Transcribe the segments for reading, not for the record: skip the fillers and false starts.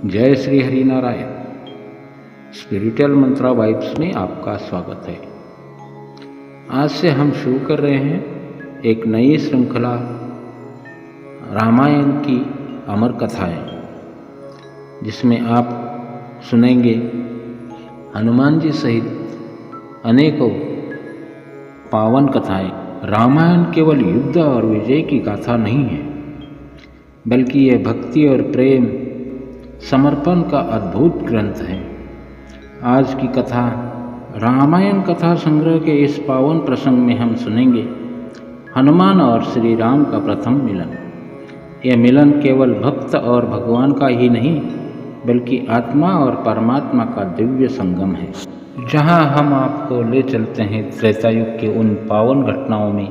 जय श्री हरि नारायण। स्पिरिचुअल मंत्रा वाइब्स में आपका स्वागत है। आज से हम शुरू कर रहे हैं एक नई श्रृंखला रामायण की अमर कथाएं, जिसमें आप सुनेंगे हनुमान जी सहित अनेकों पावन कथाएं। रामायण केवल युद्ध और विजय की गाथा नहीं है, बल्कि यह भक्ति और प्रेम समर्पण का अद्भुत ग्रंथ है। आज की कथा रामायण कथा संग्रह के इस पावन प्रसंग में हम सुनेंगे हनुमान और श्री राम का प्रथम मिलन। यह मिलन केवल भक्त और भगवान का ही नहीं, बल्कि आत्मा और परमात्मा का दिव्य संगम है, जहां हम आपको ले चलते हैं त्रेता युग के उन पावन घटनाओं में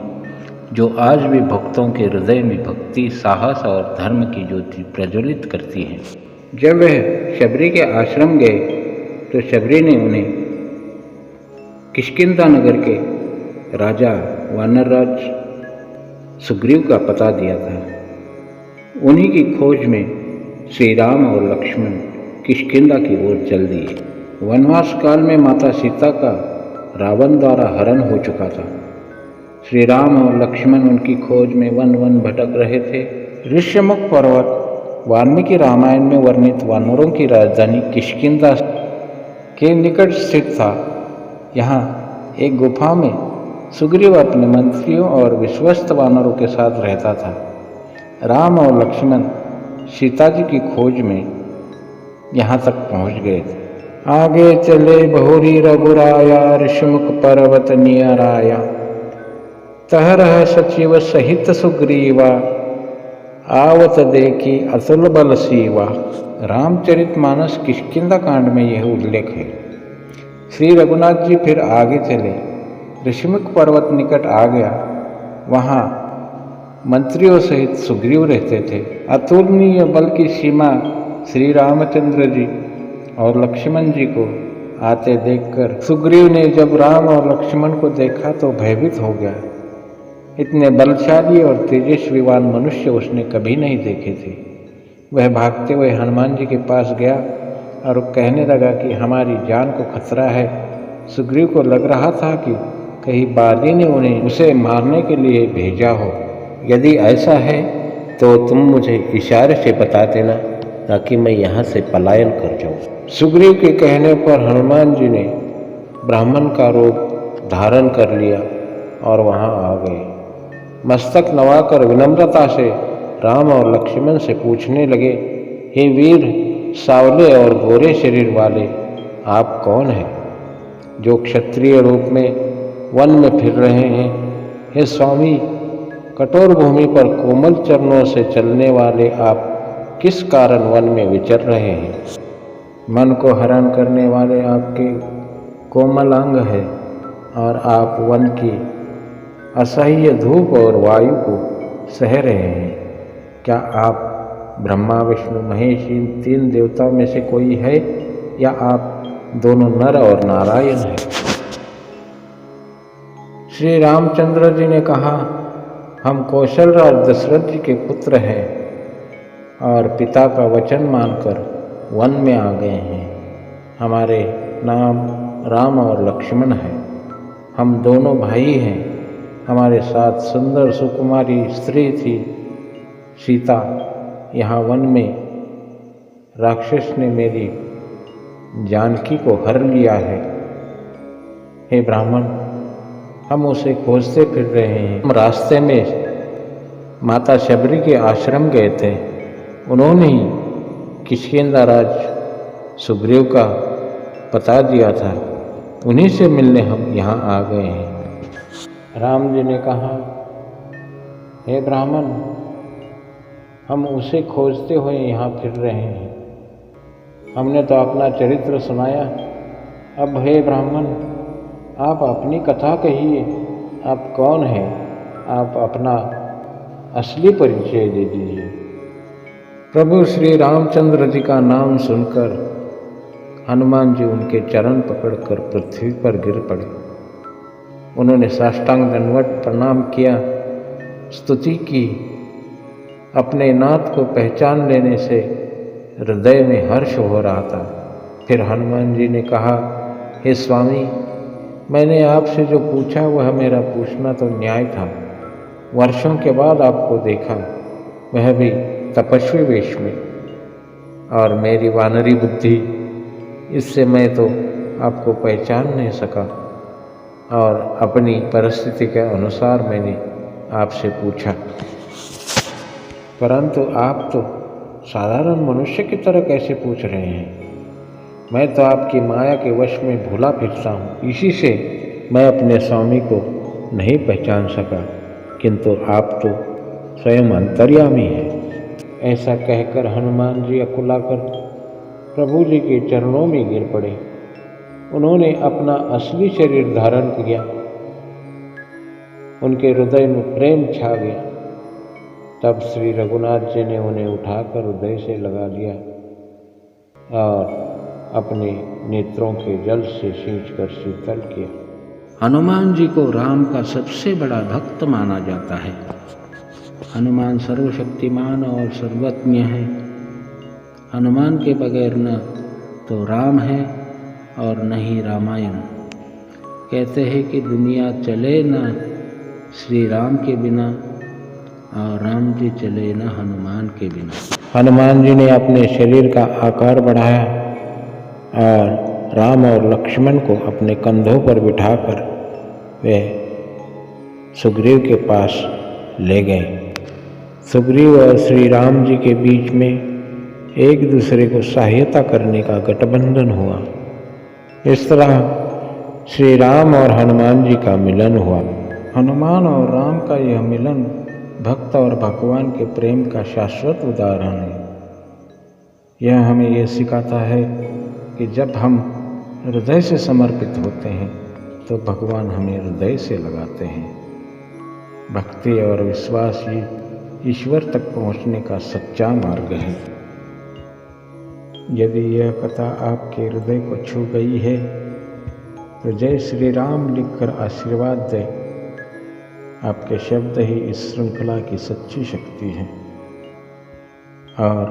जो आज भी भक्तों के हृदय में भक्ति, साहस और धर्म की ज्योति प्रज्वलित करती हैं। जब वह शबरी के आश्रम गए तो शबरी ने उन्हें किष्किंधा नगर के राजा वानरराज सुग्रीव का पता दिया था। उन्हीं की खोज में श्री राम और लक्ष्मण किष्किंधा की ओर चल दिए। वनवास काल में माता सीता का रावण द्वारा हरण हो चुका था। श्री राम और लक्ष्मण उनकी खोज में वन वन भटक रहे थे। ऋष्यमुख पर्वत वाल्मीकि रामायण में वर्णित वानरों की राजधानी किष्किंधा के निकट स्थित था। यहाँ एक गुफा में सुग्रीव अपने मंत्रियों और विश्वस्त वानरों के साथ रहता था। राम और लक्ष्मण सीता जी की खोज में यहाँ तक पहुँच गए थे। आगे चले बहुरी रघुराया, ऋषिमुख पर्वत नियर आया, तह रह सचिव सहित सुग्रीवा, आवत देखी अतुल बल सीवा। रामचरितमानस किष्किंधा कांड में यह उल्लेख है। श्री रघुनाथ जी फिर आगे चले। ऋषिमुख पर्वत निकट आ गया। वहाँ मंत्रियों सहित सुग्रीव रहते थे। अतुलनीय बल की सीमा श्री रामचंद्र जी और लक्ष्मण जी को आते देखकर सुग्रीव ने जब राम और लक्ष्मण को देखा तो भयभीत हो गया। इतने बलशाली और तेजस्वीवान मनुष्य उसने कभी नहीं देखे थे। वह भागते हुए हनुमान जी के पास गया और कहने लगा कि हमारी जान को खतरा है। सुग्रीव को लग रहा था कि कहीं बाली ने उन्हें उसे मारने के लिए भेजा हो। यदि ऐसा है तो तुम मुझे इशारे से बता देना, ताकि मैं यहाँ से पलायन कर जाऊँ। सुग्रीव के कहने पर हनुमान जी ने ब्राह्मण का रूप धारण कर लिया और वहाँ आ गए। मस्तक नवाकर विनम्रता से राम और लक्ष्मण से पूछने लगे, हे वीर सावले और गोरे शरीर वाले, आप कौन हैं जो क्षत्रिय रूप में वन में फिर रहे हैं? हे स्वामी, कठोर भूमि पर कोमल चरणों से चलने वाले आप किस कारण वन में विचर रहे हैं? मन को हरण करने वाले आपके कोमल अंग है और आप वन की असह्य धूप और वायु को सह रहे हैं। क्या आप ब्रह्मा विष्णु महेश इन तीन देवताओं में से कोई है, या आप दोनों नर और नारायण हैं? श्री रामचंद्र जी ने कहा, हम कौशलराज दशरथ जी के पुत्र हैं और पिता का वचन मानकर वन में आ गए हैं। हमारे नाम राम और लक्ष्मण हैं। हम दोनों भाई हैं। हमारे साथ सुंदर सुकुमारी स्त्री थी सीता। यहाँ वन में राक्षस ने मेरी जानकी को हर लिया है। हे ब्राह्मण, हम उसे खोजते फिर रहे हैं। हम रास्ते में माता शबरी के आश्रम गए थे। उन्होंने ही किष्किंधा राज सुग्रीव का पता दिया था। उन्हीं से मिलने हम यहाँ आ गए हैं। राम जी ने कहा, हे ब्राह्मण, हम उसे खोजते हुए यहाँ फिर रहे हैं। हमने तो अपना चरित्र सुनाया। अब हे ब्राह्मण, आप अपनी कथा कहिए। आप कौन हैं? आप अपना असली परिचय दे दीजिए। प्रभु श्री रामचंद्र जी का नाम सुनकर हनुमान जी उनके चरण पकड़कर पृथ्वी पर गिर पड़े। उन्होंने साष्टांग दंडवत प्रणाम किया, स्तुति की। अपने नाथ को पहचान लेने से हृदय में हर्ष हो रहा था। फिर हनुमान जी ने कहा, हे स्वामी, मैंने आपसे जो पूछा वह मेरा पूछना तो न्याय था। वर्षों के बाद आपको देखा, वह भी तपस्वी वेश में, और मेरी वानरी बुद्धि, इससे मैं तो आपको पहचान नहीं सका, और अपनी परिस्थिति के अनुसार मैंने आपसे पूछा। परंतु आप तो साधारण मनुष्य की तरह कैसे पूछ रहे हैं? मैं तो आपकी माया के वश में भूला फिरता हूँ, इसी से मैं अपने स्वामी को नहीं पहचान सका, किंतु आप तो स्वयं अंतर्यामी हैं। ऐसा कहकर हनुमान जी अकुलाकर प्रभु जी के चरणों में गिर पड़े। उन्होंने अपना असली शरीर धारण किया। उनके हृदय में प्रेम छा गया। तब श्री रघुनाथ जी ने उन्हें उठाकर हृदय से लगा लिया और अपने नेत्रों के जल से सींचकर शीतल किया। हनुमान जी को राम का सबसे बड़ा भक्त माना जाता है। हनुमान सर्वशक्तिमान और सर्वज्ञ है। हनुमान के बगैर न तो राम है और न ही रामायण। कहते हैं कि दुनिया चले न श्री राम के बिना, और राम जी चले न हनुमान के बिना। हनुमान जी ने अपने शरीर का आकार बढ़ाया और राम और लक्ष्मण को अपने कंधों पर बिठाकर वे सुग्रीव के पास ले गए। सुग्रीव और श्री राम जी के बीच में एक दूसरे को सहायता करने का गठबंधन हुआ। इस तरह श्री राम और हनुमान जी का मिलन हुआ। हनुमान और राम का यह मिलन भक्त और भगवान के प्रेम का शाश्वत उदाहरण है। यह हमें यह सिखाता है कि जब हम हृदय से समर्पित होते हैं तो भगवान हमें हृदय से लगाते हैं। भक्ति और विश्वास ही ईश्वर तक पहुंचने का सच्चा मार्ग है। यदि यह कथा आपके हृदय को छू गई है तो जय श्री राम लिखकर आशीर्वाद दें। आपके शब्द ही इस श्रृंखला की सच्ची शक्ति हैं। और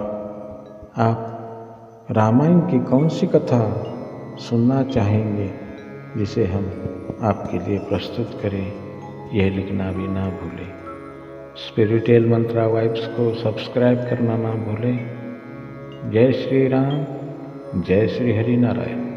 आप रामायण की कौन सी कथा सुनना चाहेंगे जिसे हम आपके लिए प्रस्तुत करें, यह लिखना भी ना भूलें। स्पिरिचुअल मंत्रा वाइब्स को सब्सक्राइब करना ना भूलें। जय श्री राम, जय श्री हरि नारायण।